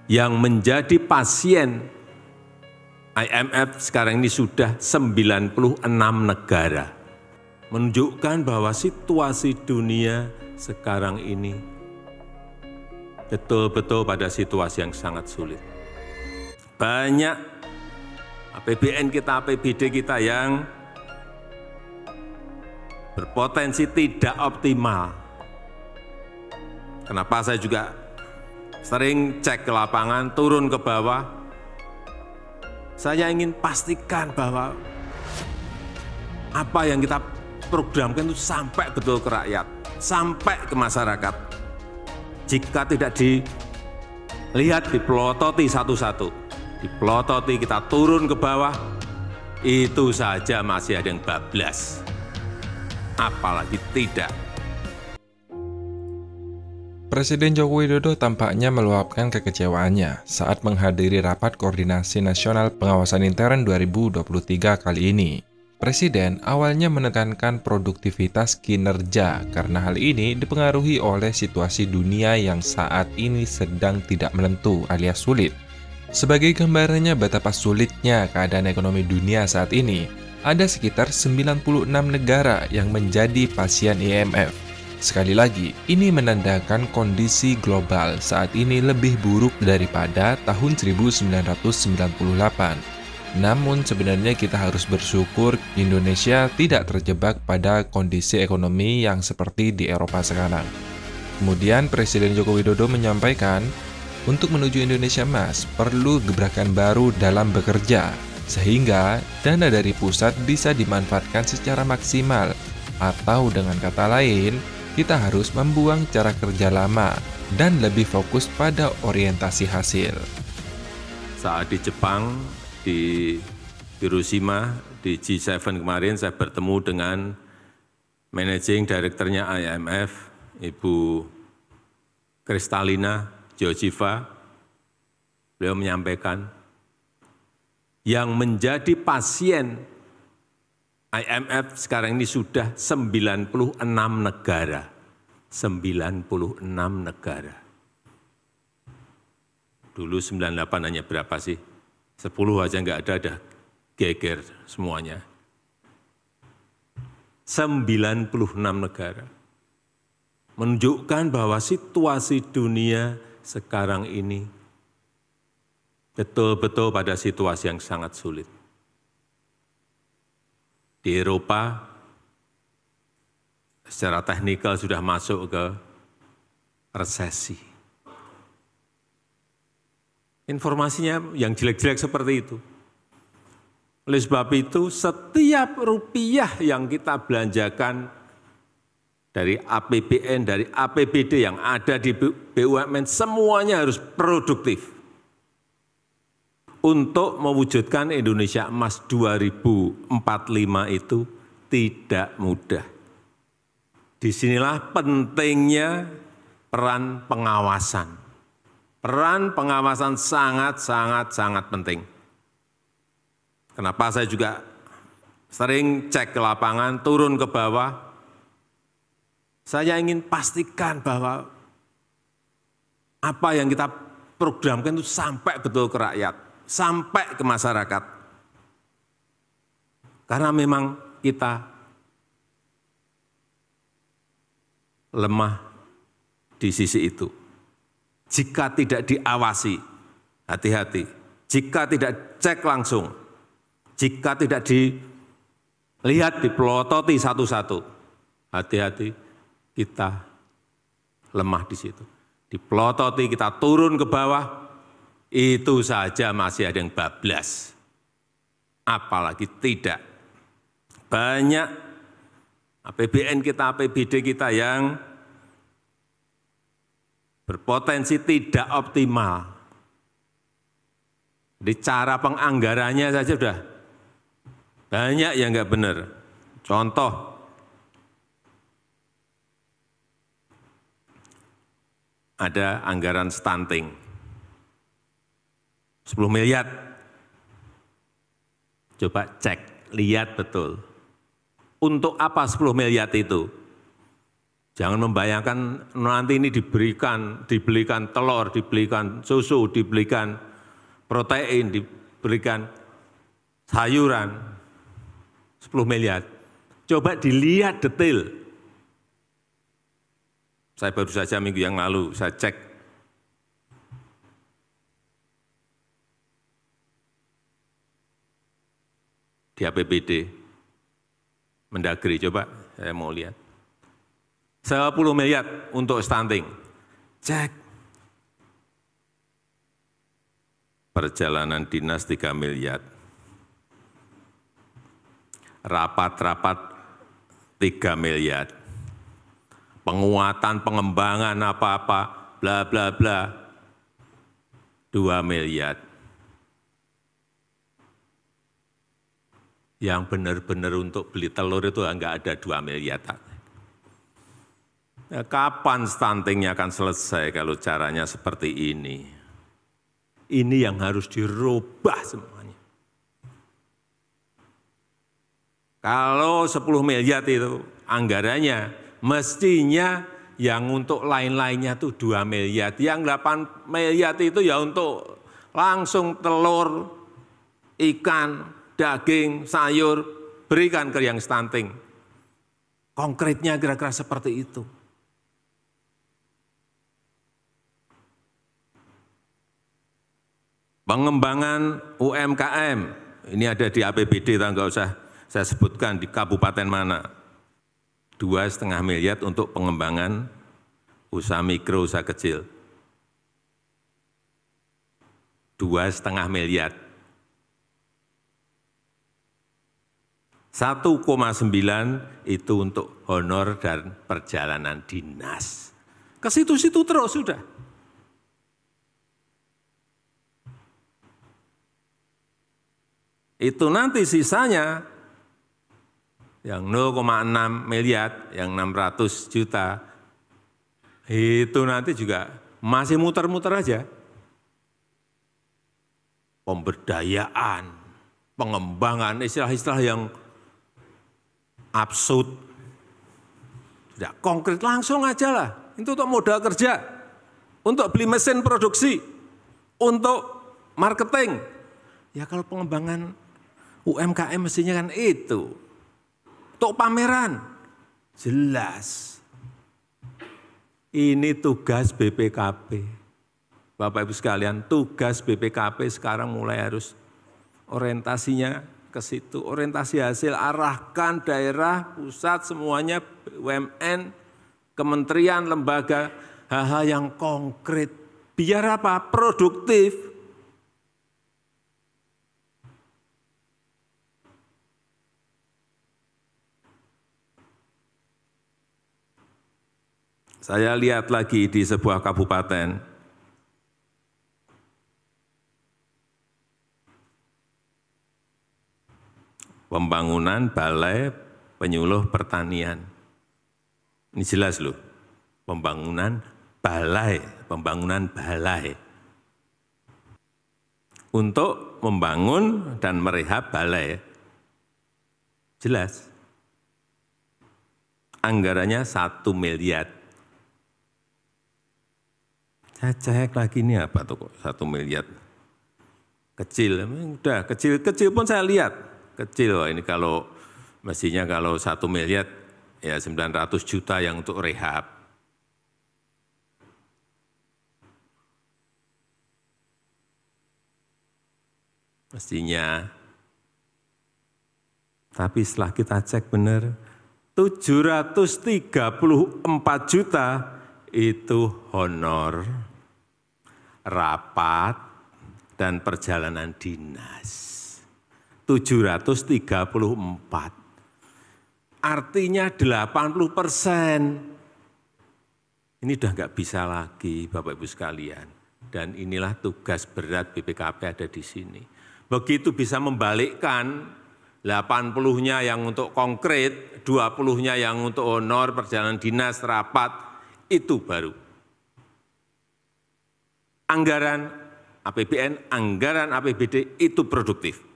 yang menjadi pasien IMF sekarang ini sudah 96 negara. Menunjukkan bahwa situasi dunia sekarang ini betul-betul pada situasi yang sangat sulit. Banyak APBN kita, APBD kita yang berpotensi tidak optimal. Kenapa saya juga sering cek ke lapangan, turun ke bawah. Saya ingin pastikan bahwa apa yang kita programkan itu sampai betul ke rakyat, sampai ke masyarakat. Jika tidak dilihat, dipelototi satu-satu, dipelototi, kita turun ke bawah, itu saja masih ada yang bablas. Apalagi tidak. Presiden Joko Widodo tampaknya meluapkan kekecewaannya saat menghadiri Rapat Koordinasi Nasional Pengawasan Intern 2023 kali ini. Presiden awalnya menekankan produktivitas kinerja karena hal ini dipengaruhi oleh situasi dunia yang saat ini sedang tidak menentu alias sulit. Sebagai gambarannya betapa sulitnya keadaan ekonomi dunia saat ini, ada sekitar 96 negara yang menjadi pasien IMF. Sekali lagi, ini menandakan kondisi global saat ini lebih buruk daripada tahun 1998. Namun sebenarnya kita harus bersyukur Indonesia tidak terjebak pada kondisi ekonomi yang seperti di Eropa sekarang. Kemudian Presiden Joko Widodo menyampaikan, untuk menuju Indonesia Emas perlu gebrakan baru dalam bekerja, sehingga dana dari pusat bisa dimanfaatkan secara maksimal, atau dengan kata lain, kita harus membuang cara kerja lama dan lebih fokus pada orientasi hasil. Saat di Jepang, di Hiroshima, di G7 kemarin saya bertemu dengan Managing Director-nya IMF, Ibu Kristalina Georgieva. Beliau menyampaikan, yang menjadi pasien IMF sekarang ini sudah 96 negara. 96 negara. Dulu 98 hanya berapa sih? 10 aja nggak ada geger semuanya. 96 negara. Menunjukkan bahwa situasi dunia sekarang ini betul-betul pada situasi yang sangat sulit. Di Eropa, secara teknikal sudah masuk ke resesi. Informasinya yang jelek-jelek seperti itu. Oleh sebab itu, setiap rupiah yang kita belanjakan dari APBN, dari APBD yang ada di BUMN, semuanya harus produktif untuk mewujudkan Indonesia Emas 2045 itu tidak mudah. Disinilah pentingnya peran pengawasan. Peran pengawasan sangat penting. Kenapa saya juga sering cek ke lapangan, turun ke bawah. Saya ingin pastikan bahwa apa yang kita programkan itu sampai betul ke rakyat, sampai ke masyarakat. Karena memang kita lemah di sisi itu. Jika tidak diawasi, hati-hati. Jika tidak cek langsung, jika tidak dilihat, dipelototi satu-satu, hati-hati, kita lemah di situ. Dipelototi, kita turun ke bawah, itu saja masih ada yang bablas. Apalagi tidak. Banyak APBN kita, APBD kita yang berpotensi tidak optimal. Di cara penganggarannya saja sudah banyak yang nggak benar. Contoh, ada anggaran stunting. 10 miliar. Coba cek, lihat betul. Untuk apa 10 miliar itu? Jangan membayangkan nanti ini dibelikan telur, dibelikan susu, dibelikan protein, diberikan sayuran, 10 miliar. Coba dilihat detail. Saya baru saja minggu yang lalu, saya cek. Di APBD, Mendagri, coba saya mau lihat. 10 miliar untuk stunting. Cek. Perjalanan dinas 3 miliar. Rapat-rapat 3 miliar. Penguatan, pengembangan apa-apa, bla bla bla, 2 miliar. Yang benar-benar untuk beli telur itu enggak ada 2 miliar. Ya, kapan stuntingnya akan selesai kalau caranya seperti ini? Ini yang harus dirubah semuanya. Kalau 10 miliar itu anggarannya, mestinya yang untuk lain-lainnya itu 2 miliar. Yang 8 miliar itu ya untuk langsung telur, ikan, daging, sayur, berikan ke yang stunting. Konkretnya kira-kira seperti itu. Pengembangan UMKM, ini ada di APBD, enggak usah saya sebutkan di kabupaten mana. 2,5 miliar untuk pengembangan usaha mikro, usaha kecil. 2,5 miliar. 1,9 itu untuk honor dan perjalanan dinas. Ke situ-situ terus sudah. Itu nanti sisanya yang 0,6 miliar, yang 600 juta, itu nanti juga masih muter-muter aja. Pemberdayaan, pengembangan, istilah-istilah yang absurd. Tidak konkret, langsung aja lah. Itu untuk modal kerja, untuk beli mesin produksi, untuk marketing. Ya kalau pengembangan UMKM mestinya kan itu. Untuk pameran, jelas. Ini tugas BPKP. Bapak Ibu sekalian, tugas BPKP sekarang mulai harus orientasinya ke situ. Orientasi hasil, arahkan daerah, pusat, semuanya, BUMN, kementerian, lembaga, hal-hal yang konkret. Biar apa? Produktif. Saya lihat lagi di sebuah kabupaten, pembangunan balai penyuluh pertanian. Ini jelas loh, pembangunan balai untuk membangun dan merehab balai. Jelas. Anggarannya 1 miliar. Saya cek lagi ini apa tuh kok 1 miliar. Kecil, udah kecil pun saya lihat. Kecil, ini kalau mestinya kalau 1 miliar ya 900 juta yang untuk rehab. Mestinya. Tapi setelah kita cek benar, 734 juta itu honor, rapat, dan perjalanan dinas. 734. Artinya 80%. Ini udah nggak bisa lagi Bapak Ibu sekalian. Dan inilah tugas berat BPKP ada di sini. Begitu bisa membalikkan 80-nya yang untuk konkret, 20-nya yang untuk honor, perjalanan dinas, rapat, itu baru. Anggaran APBN, anggaran APBD itu produktif.